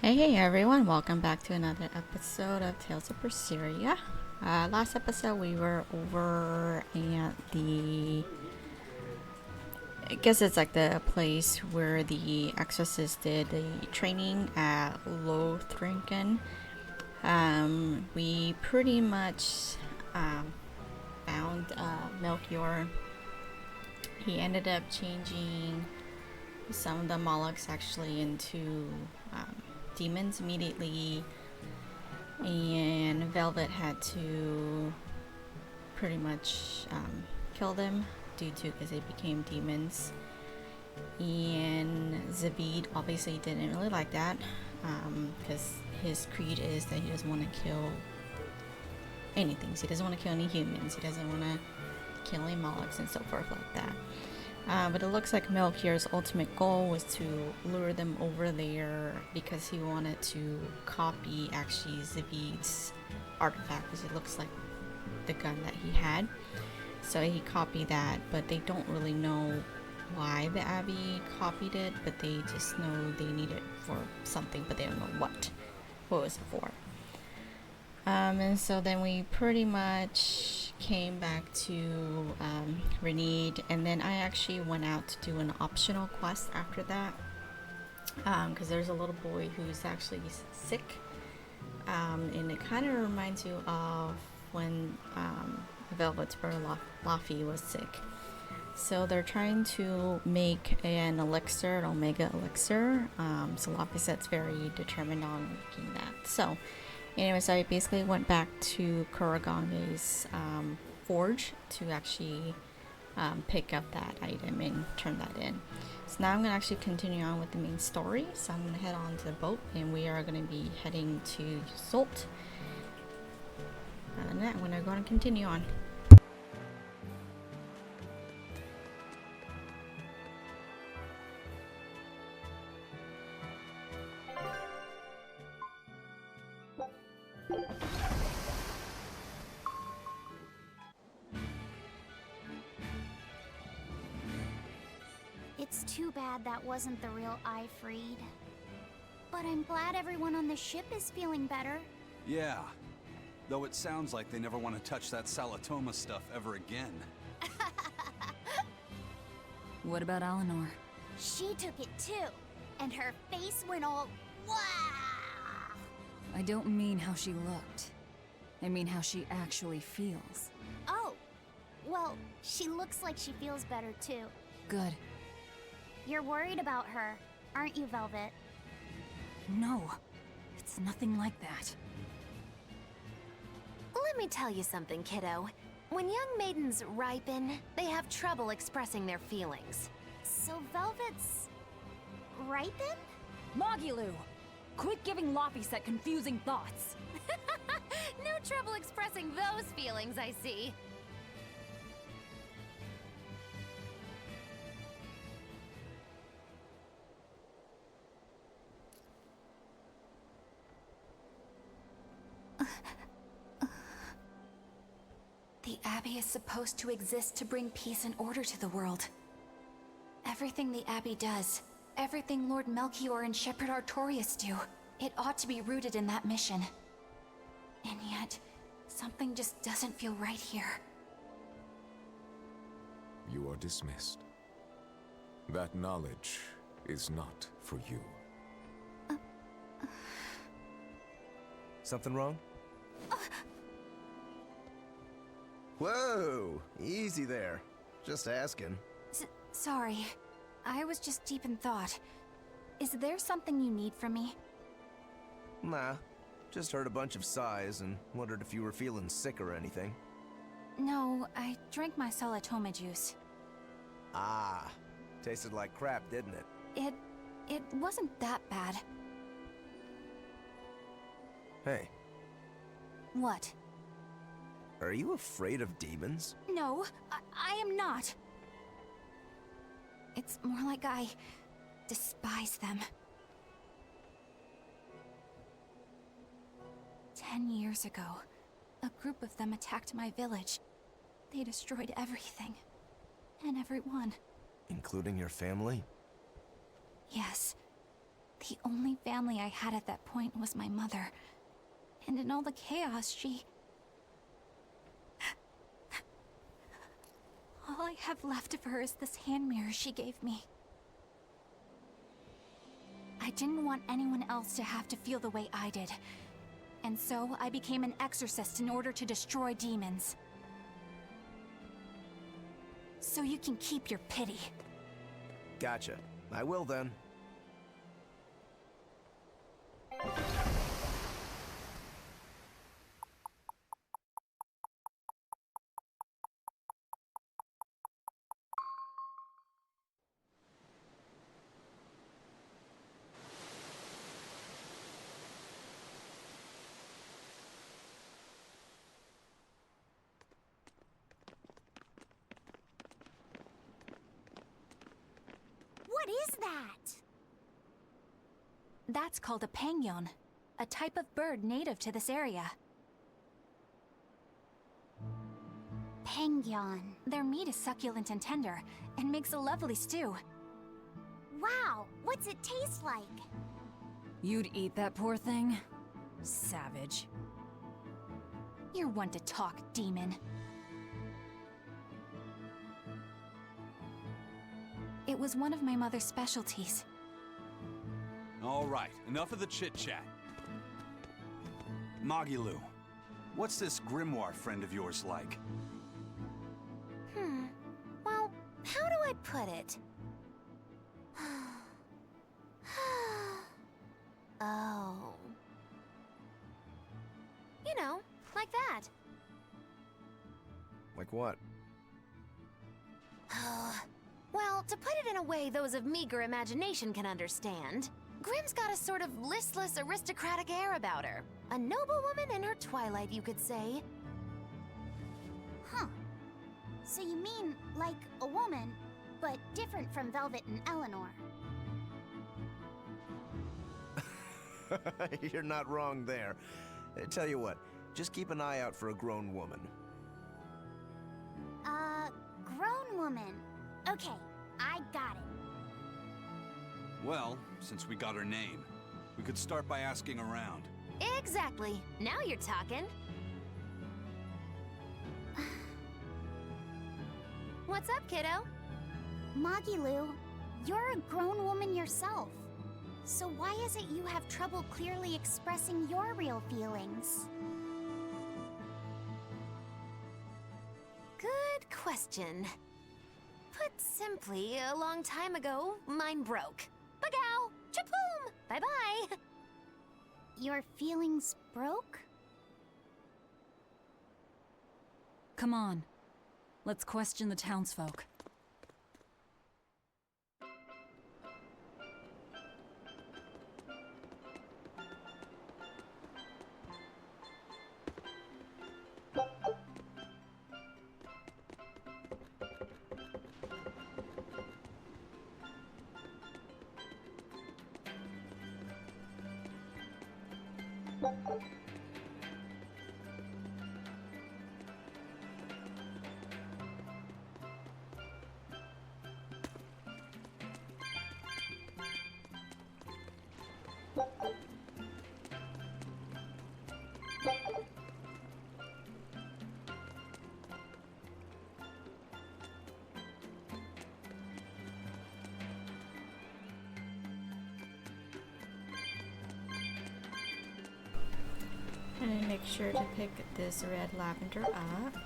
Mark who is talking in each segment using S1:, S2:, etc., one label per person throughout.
S1: Hey everyone, welcome back to another episode of Tales of Berseria. Last episode we were over at I guess it's like the place where the exorcist did the training at Lothringen. We pretty much found Melchior. He ended up changing some of the Molochs actually into demons immediately, and Velvet had to pretty much kill them because they became demons. And Zavid obviously didn't really like that because his creed is that he doesn't want to kill anything. So he doesn't want to kill any humans. He doesn't want to kill any Molochs and so forth like that. But it looks like Melchior's ultimate goal was to lure them over there because he wanted to copy actually Zavid's artifact, because it looks like the gun that he had. So he copied that, but they don't really know why the Abbey copied it, but they just know they need it for something, but they don't know what was it for. And so then we pretty much came back to Renede, and then I actually went out to do an optional quest after that, because there's a little boy who's actually sick, and it kind of reminds you of when Velvet's brother Laffy was sick. So they're trying to make an elixir, an omega elixir. So Laffysette's very determined on making that. So anyway, so I basically went back to Kuragange's forge to actually pick up that item and turn that in. So now I'm going to actually continue on with the main story. So I'm going to head on to the boat, and we are going to be heading to Salt. Other than that, I'm going to go and continue on.
S2: It's too bad that wasn't the real Ifreed. But I'm glad everyone on the ship is feeling better.
S3: Yeah. Though it sounds like they never want to touch that Salatoma stuff ever again.
S4: What about Eleanor?
S2: She took it too, and her face went all wow.
S4: I don't mean how she looked. I mean how she actually feels.
S2: Oh, well, she looks like she feels better too.
S4: Good.
S2: You're worried about her, aren't you, Velvet?
S4: No, it's nothing like that.
S5: Let me tell you something, kiddo. When young maidens ripen, they have trouble expressing their feelings.
S2: So Velvet's ripen?
S4: Mogilu! Quit giving Laffyset confusing thoughts!
S5: No trouble expressing those feelings, I see. The Abbey is supposed to exist to bring peace and order to the world. Everything the Abbey does, everything Lord Melchior and Shepherd Artorius do, it ought to be rooted in that mission. And yet, something just doesn't feel right here.
S6: You are dismissed. That knowledge is not for you.
S7: Something wrong? Whoa! Easy there. Just asking.
S2: Sorry. I was just deep in thought. Is there something you need from me?
S7: Nah. Just heard a bunch of sighs and wondered if you were feeling sick or anything.
S2: No, I drank my Salatoma juice.
S7: Ah. Tasted like crap, didn't it?
S2: It wasn't that bad.
S7: Hey,
S2: What?
S7: are you afraid of demons?
S2: No, I am not. It's more like I despise them. 10 years ago, a group of them attacked my village. They destroyed everything. And everyone.
S7: Including your family?
S2: Yes.
S5: The only family I had at that point was my mother. And in all the chaos, she... All I have left of her is this hand mirror she gave me. I didn't want anyone else to have to feel the way I did. And so I became an exorcist in order to destroy demons. So you can keep your pity.
S7: Gotcha. I will then.
S2: What is that?
S5: That's called a penguin, a type of bird native to this area.
S2: Penguin.
S5: Their meat is succulent and tender, and makes a lovely stew.
S2: Wow, what's it taste like?
S4: You'd eat that poor thing? Savage.
S5: You're one to talk, demon. It was one of my mother's specialties.
S3: All right, enough of the chit-chat. Magilu, what's this grimoire friend of yours like?
S2: Well, how do I put it? Oh. You know, like that.
S7: Like what?
S8: Well, to put it in a way those of meager imagination can understand, Grimm's got a sort of listless, aristocratic air about her. A noble woman in her twilight, you could say.
S2: Huh. So you mean like a woman, but different from Velvet and Eleanor.
S7: You're not wrong there. Tell you what, just keep an eye out for a grown woman.
S2: Grown woman. Okay, I got it.
S3: Well, since we got her name, we could start by asking around.
S8: Exactly. Now you're talking. What's up, kiddo?
S2: Magilu, you're a grown woman yourself. So why is it you have trouble clearly expressing your real feelings?
S8: Good question. Put simply, a long time ago, mine broke. Bagow! Chapoom! Bye-bye!
S2: Your feelings broke?
S4: Come on. Let's question the townsfolk.
S1: And make sure to pick this red lavender up.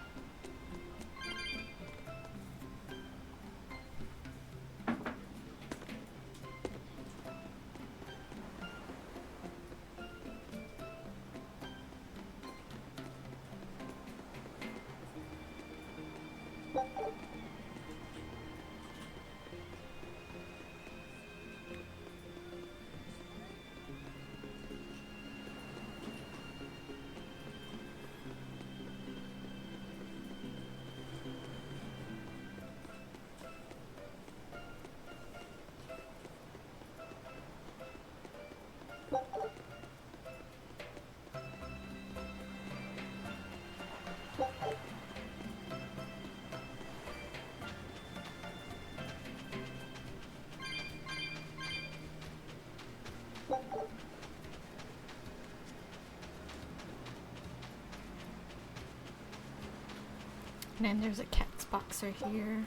S1: And then there's a cat's box right here.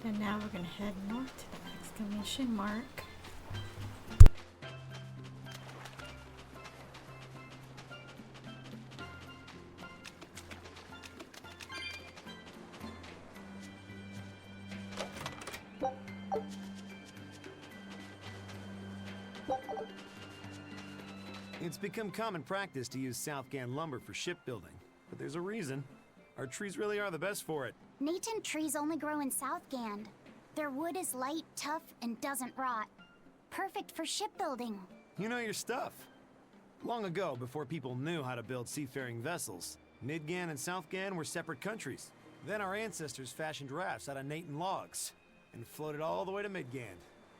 S1: And now we're gonna head north to the exclamation mark.
S9: It's become common practice to use Southgan lumber for shipbuilding, but there's a reason. Our trees really are the best for it.
S2: Natant trees only grow in Southgand. Their wood is light, tough, and doesn't rot. Perfect for shipbuilding.
S9: You know your stuff. Long ago, before people knew how to build seafaring vessels, Midgan and Southgan were separate countries. Then our ancestors fashioned rafts out of Natant logs and floated all the way to Midgan.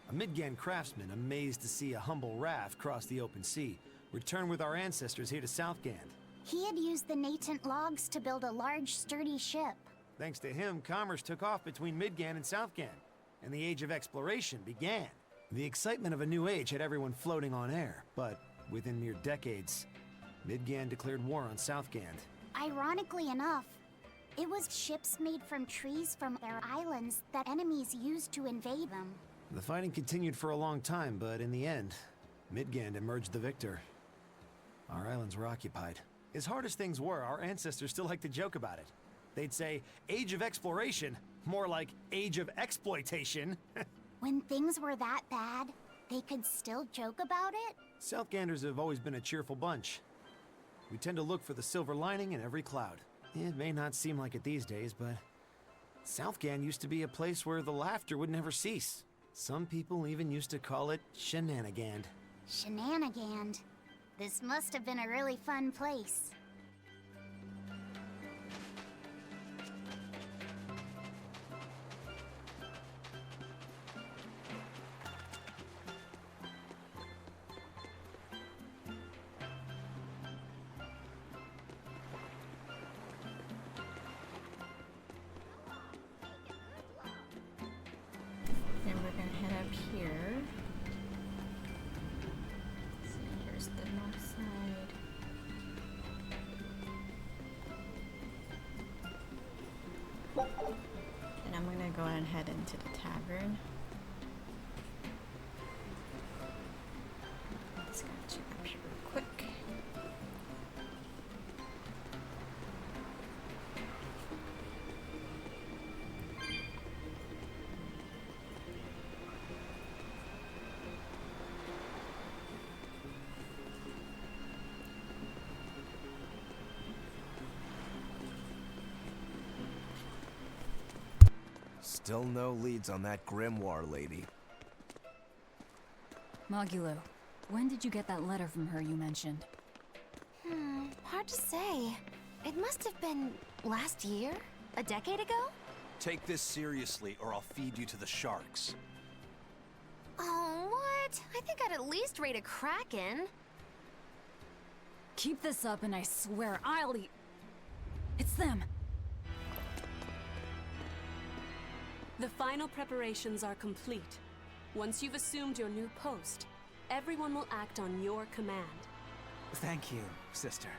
S9: A Midgan craftsman, amazed to see a humble raft cross the open sea, returned with our ancestors here to Southgand.
S2: He had used the Natant logs to build a large, sturdy ship.
S9: Thanks to him, commerce took off between Midgan and Southgan, and the Age of Exploration began. The excitement of a new age had everyone floating on air, but within mere decades, Midgan declared war on Southgand.
S2: Ironically enough, it was ships made from trees from their islands that enemies used to invade them.
S9: The fighting continued for a long time, but in the end, Midgan emerged the victor. Our islands were occupied. As hard as things were, our ancestors still liked to joke about it. They'd say, Age of Exploration, more like Age of Exploitation.
S2: When things were that bad, they could still joke about it?
S9: Southganders have always been a cheerful bunch. We tend to look for the silver lining in every cloud. It may not seem like it these days, but Southgand used to be a place where the laughter would never cease. Some people even used to call it Shenanigand.
S2: Shenanigand. This must have been a really fun place.
S1: And we're gonna head up here. So here's the north side. And I'm gonna go and head into the tavern. Just gonna check up here real quick.
S7: Still no leads on that grimoire lady.
S4: Magulu, when did you get that letter from her you mentioned?
S8: Hard to say. It must have been last year? A decade ago?
S3: Take this seriously, or I'll feed you to the sharks.
S8: Oh, what? I think I'd at least rate a kraken.
S4: Keep this up and I swear I'll eat... It's them!
S10: The final preparations are complete. Once you've assumed your new post, everyone will act on your command.
S11: Thank you, sister.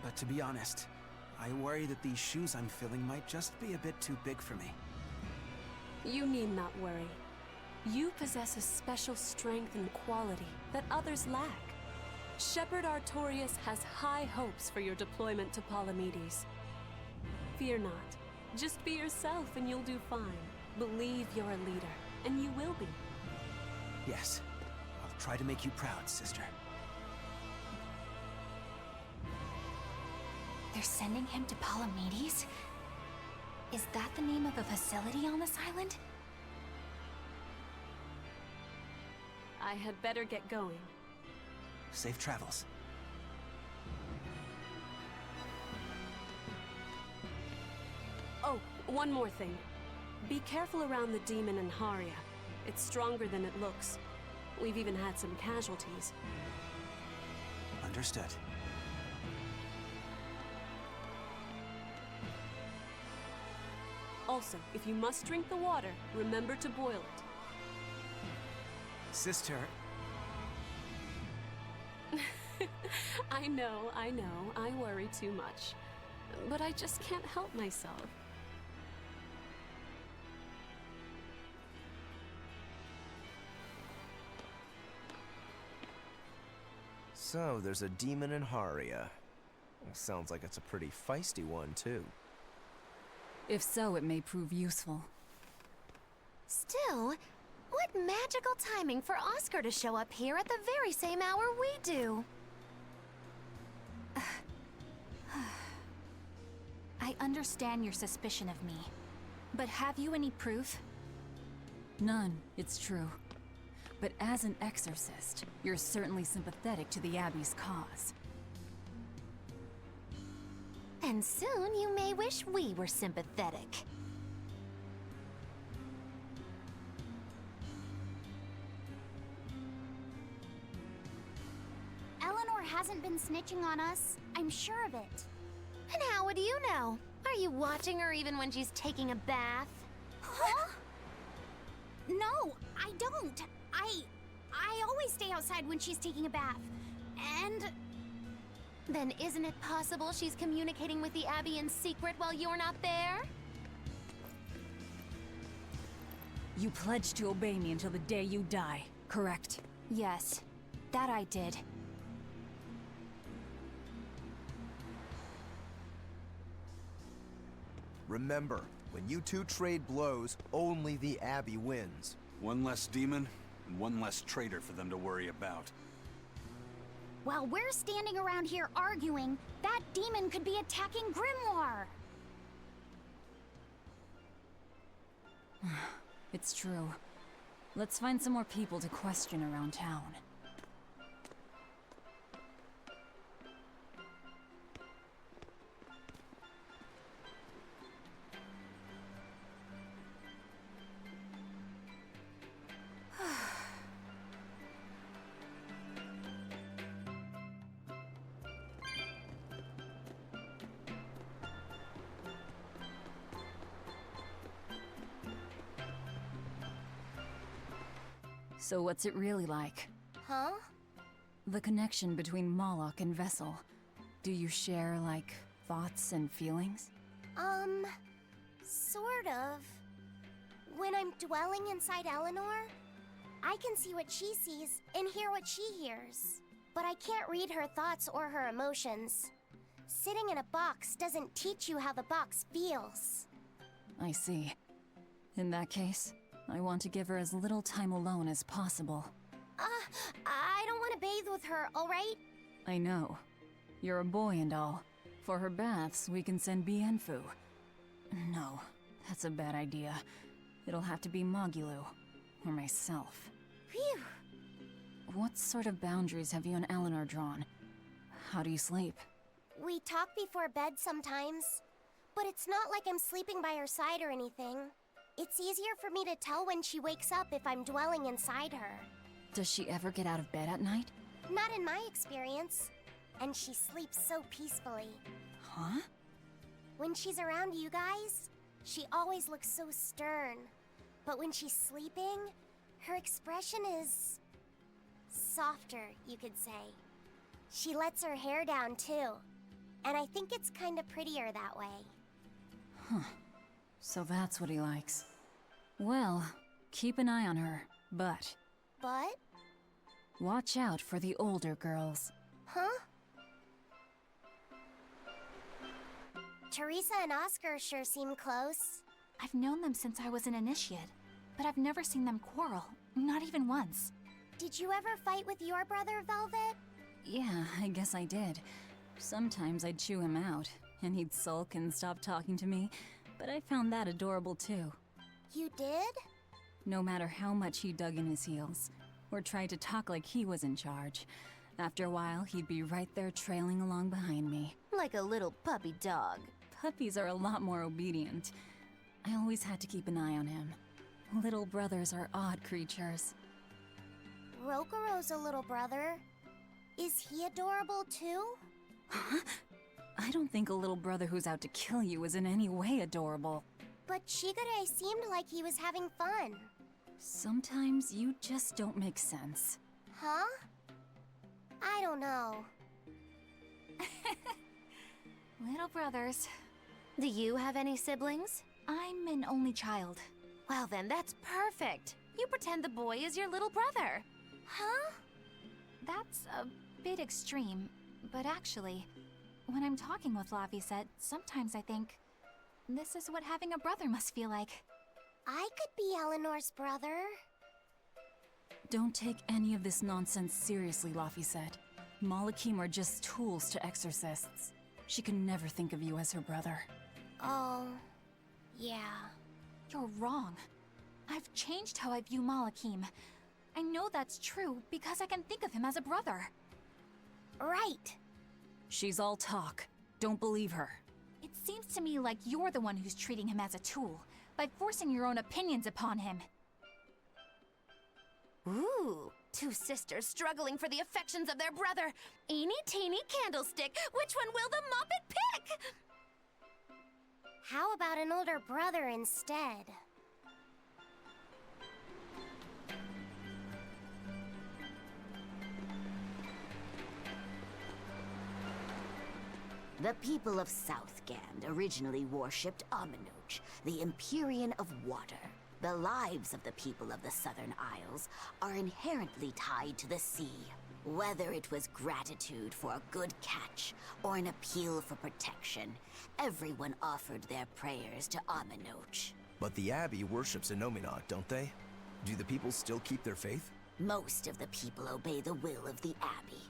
S11: But to be honest, I worry that these shoes I'm filling might just be a bit too big for me.
S10: You need not worry. You possess a special strength and quality that others lack. Shepherd Artorias has high hopes for your deployment to Palamedes. Fear not. Just be yourself and you'll do fine. Believe you're a leader, and you will be.
S11: Yes, I'll try to make you proud, sister.
S5: They're sending him to Palamedes? Is that the name of a facility on this island?
S10: I had better get going.
S11: Safe travels.
S10: One more thing. Be careful around the demon in Haria. It's stronger than it looks. We've even had some casualties.
S11: Understood.
S10: Also, if you must drink the water, remember to boil it.
S11: Sister,
S10: I know, I worry too much. But I just can't help myself.
S7: So, there's a demon in Haria. Sounds like it's a pretty feisty one, too.
S4: If so, it may prove useful.
S8: Still, what magical timing for Oscar to show up here at the very same hour we do.
S5: I understand your suspicion of me, but have you any proof?
S4: None, it's true. But as an exorcist, you're certainly sympathetic to the Abbey's cause.
S8: And soon you may wish we were sympathetic.
S2: Eleanor hasn't been snitching on us. I'm sure of it.
S8: And how would you know? Are you watching her even when she's taking a bath?
S2: Huh? No, I don't. I always stay outside when she's taking a bath. And
S8: then isn't it possible she's communicating with the Abbey in secret while you're not there?
S4: You pledged to obey me until the day you die, correct?
S5: Yes, that I did.
S7: Remember, when you two trade blows, only the Abbey wins.
S3: One less demon, and one less traitor for them to worry about.
S2: while we're standing around here arguing, that demon could be attacking Grimoire.
S4: It's true. Let's find some more people to question around town. So what's it really like?
S2: Huh?
S4: The connection between Moloch and Vessel. Do you share, like, thoughts and feelings?
S2: Sort of. When I'm dwelling inside Eleanor, I can see what she sees and hear what she hears. But I can't read her thoughts or her emotions. Sitting in a box doesn't teach you how the box feels.
S4: I see. In that case, I want to give her as little time alone as possible.
S2: I don't want to bathe with her, alright?
S4: I know. You're a boy and all. For her baths, we can send Bienfu. No, that's a bad idea. It'll have to be Magilu. Or myself.
S2: Phew!
S4: What sort of boundaries have you and Eleanor drawn? How do you sleep?
S2: We talk before bed sometimes. But it's not like I'm sleeping by her side or anything. It's easier for me to tell when she wakes up if I'm dwelling inside her.
S4: Does she ever get out of bed at night?
S2: Not in my experience. And she sleeps so peacefully.
S4: Huh?
S2: When she's around you guys, she always looks so stern. But when she's sleeping, her expression is softer, you could say. She lets her hair down too. And I think it's kind of prettier that way.
S4: Huh. So that's what he likes. Well, keep an eye on her, but
S2: But?
S4: watch out for the older girls.
S2: Huh? Teresa and Oscar sure seem close.
S5: I've known them since I was an initiate, but I've never seen them quarrel, not even once.
S2: Did you ever fight with your brother, Velvet?
S4: Yeah, I guess I did. Sometimes I'd chew him out, and he'd sulk and stop talking to me, but I found that adorable too.
S2: You did?
S4: No matter how much he dug in his heels, or tried to talk like he was in charge, after a while he'd be right there trailing along behind me.
S8: Like a little puppy dog.
S4: Puppies are a lot more obedient. I always had to keep an eye on him. Little brothers are odd creatures.
S2: Rokuro's a little brother. Is he adorable too?
S4: Huh? I don't think a little brother who's out to kill you is in any way adorable.
S2: But Shigure seemed like he was having fun.
S4: Sometimes you just don't make sense.
S2: Huh? I don't know.
S5: Little brothers.
S8: Do you have any siblings?
S5: I'm an only child.
S8: Well then, that's perfect. You pretend the boy is your little brother.
S2: Huh?
S5: That's a bit extreme, but actually, when I'm talking with Laphicet, sometimes I think this is what having a brother must feel like.
S2: I could be Eleanor's brother.
S4: Don't take any of this nonsense seriously, Laphicet. Malakim are just tools to exorcists. She can never think of you as her brother.
S2: Oh, yeah.
S5: You're wrong. I've changed how I view Malakim. I know that's true because I can think of him as a brother.
S2: Right.
S4: She's all talk. Don't believe her.
S5: It seems to me like you're the one who's treating him as a tool, by forcing your own opinions upon him.
S8: Ooh, two sisters struggling for the affections of their brother. Eeny teeny candlestick, which one will the Muppet pick?
S2: How about an older brother instead?
S12: The people of Southgand originally worshipped Aminoch, the Empyrean of Water. The lives of the people of the Southern Isles are inherently tied to the sea. Whether it was gratitude for a good catch or an appeal for protection, everyone offered their prayers to Aminoch.
S7: But the Abbey worships Innominat, don't they? Do the people still keep their faith?
S12: Most of the people obey the will of the Abbey.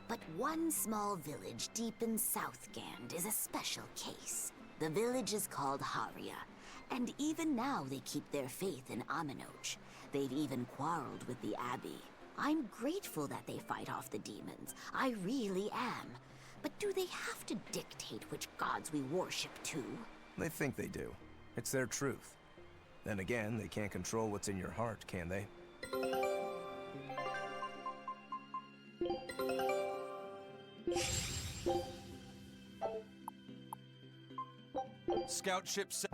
S12: But one small village deep in Southgand is a special case. The village is called Haria, and even now they keep their faith in Aminoch. They've even quarreled with the Abbey. I'm grateful that they fight off the demons. I really am. But do they have to dictate which gods we worship too?
S7: They think they do. It's their truth. Then again, they can't control what's in your heart, can they?
S3: Scout ship set.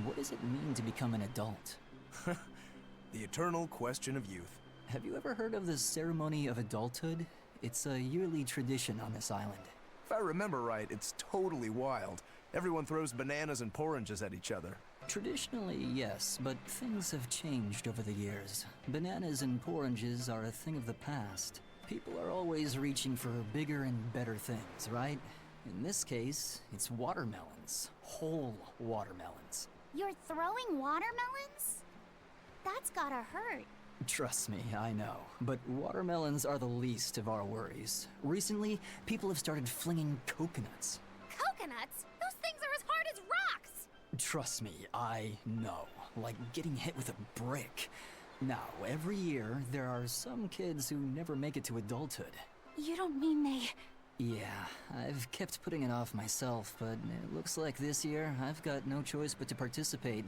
S13: What does it mean to become an adult?
S7: The eternal question of youth.
S13: Have you ever heard of the ceremony of adulthood? It's a yearly tradition on this island.
S7: If I remember right, it's totally wild. Everyone throws bananas and oranges at each other.
S13: Traditionally, yes, but things have changed over the years. Bananas and oranges are a thing of the past. People are always reaching for bigger and better things, right? In this case, it's watermelons. Whole watermelons.
S2: You're throwing watermelons? That's gotta hurt.
S13: Trust me, I know. But watermelons are the least of our worries. Recently, people have started flinging coconuts.
S8: Coconuts? Those things are as hard as rocks!
S13: Trust me, I know. Like getting hit with a brick. Now, every year, there are some kids who never make it to adulthood.
S5: You don't mean they...
S13: Yeah, I've kept putting it off myself, but it looks like this year I've got no choice but to participate.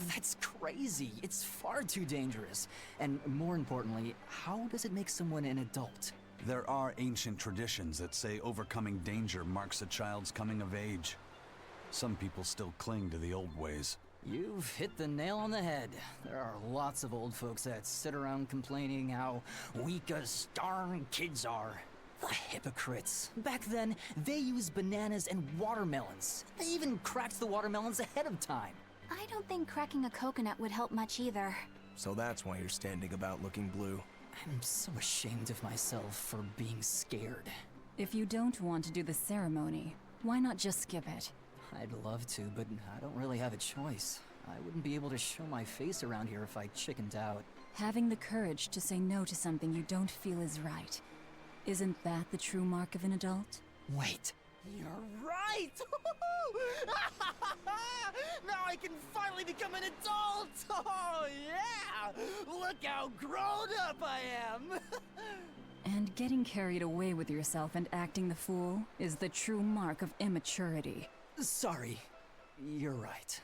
S13: That's crazy. It's far too dangerous. And more importantly, how does it make someone an adult?
S3: There are ancient traditions that say overcoming danger marks a child's coming of age. Some people still cling to the old ways.
S13: You've hit the nail on the head. There are lots of old folks that sit around complaining how weak as darn kids are. The hypocrites. Back then, they used bananas and watermelons. They even cracked the watermelons ahead of time.
S5: I don't think cracking a coconut would help much either.
S7: So that's why you're standing about looking blue.
S13: I'm so ashamed of myself for being scared.
S4: If you don't want to do the ceremony, why not just skip it?
S13: I'd love to, but I don't really have a choice. I wouldn't be able to show my face around here if I chickened out.
S4: Having the courage to say no to something you don't feel is right. Isn't that the true mark of an adult?
S13: Wait.
S11: You're right! Now I can finally become an adult! Oh, yeah! Look how grown up I am!
S4: And getting carried away with yourself and acting the fool is the true mark of immaturity.
S13: Sorry. You're right.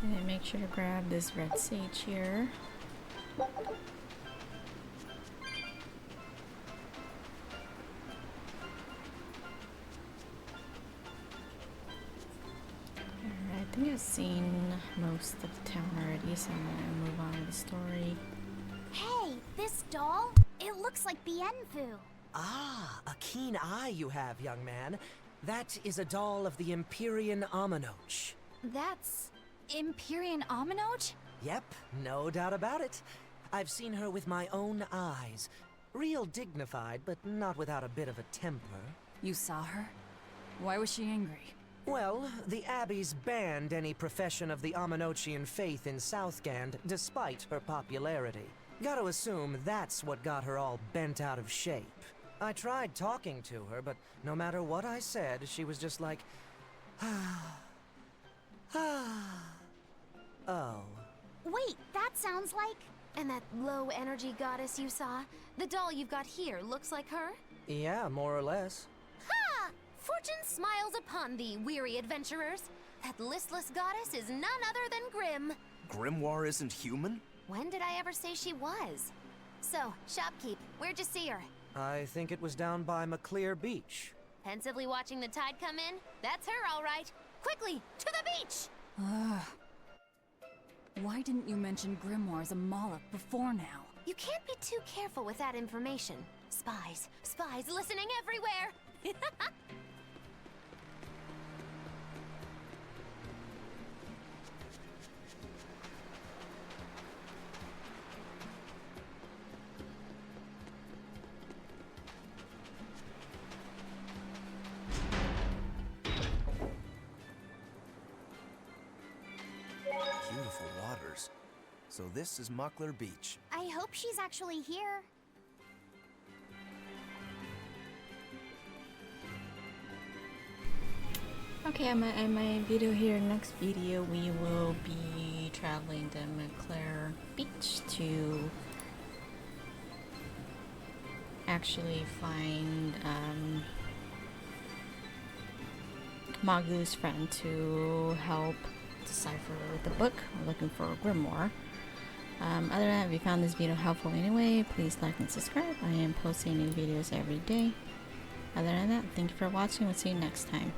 S1: And then make sure to grab this red sage here. I think I've seen most of the town already, so I'm gonna move on with the story.
S2: Hey, this doll? It looks like Bienfu.
S14: Ah, a keen eye you have, young man. That is a doll of the Empyrean Aminoch.
S5: That's... Empyrean Aminoch?
S14: Yep, no doubt about it. I've seen her with my own eyes. Real dignified, but not without a bit of a temper.
S4: You saw her? Why was she angry?
S14: Well, the Abbey's banned any profession of the Aminochian faith in Southgand, despite her popularity. Gotta assume that's what got her all bent out of shape. I tried talking to her, but no matter what I said, she was just like, oh.
S2: Wait, that sounds like...
S8: And that low-energy goddess you saw? The doll you've got here looks like her?
S14: Yeah, more or less.
S8: Ha! Fortune smiles upon thee, weary adventurers. That listless goddess is none other than Grim.
S7: Grimoire isn't human?
S8: When did I ever say she was? So, shopkeep, where'd you see her?
S14: I think it was down by McClear Beach.
S8: Pensively watching the tide come in? That's her, all right. Quickly, to the beach!
S4: Why didn't you mention Grimoire as a Moloch before now?
S8: You can't be too careful with that information. Spies, spies listening everywhere!
S7: Beautiful waters. So this is Muckler Beach.
S2: I hope she's actually here.
S1: Okay, I'm gonna end my video here. Next video, we will be traveling to McClare Beach to actually find Magu's friend to help decipher the book. We're looking for a grimoire. Other than that, if you found this video helpful anyway, please like and subscribe. I am posting new videos every day. Other than that, thank you for watching. We'll see you next time.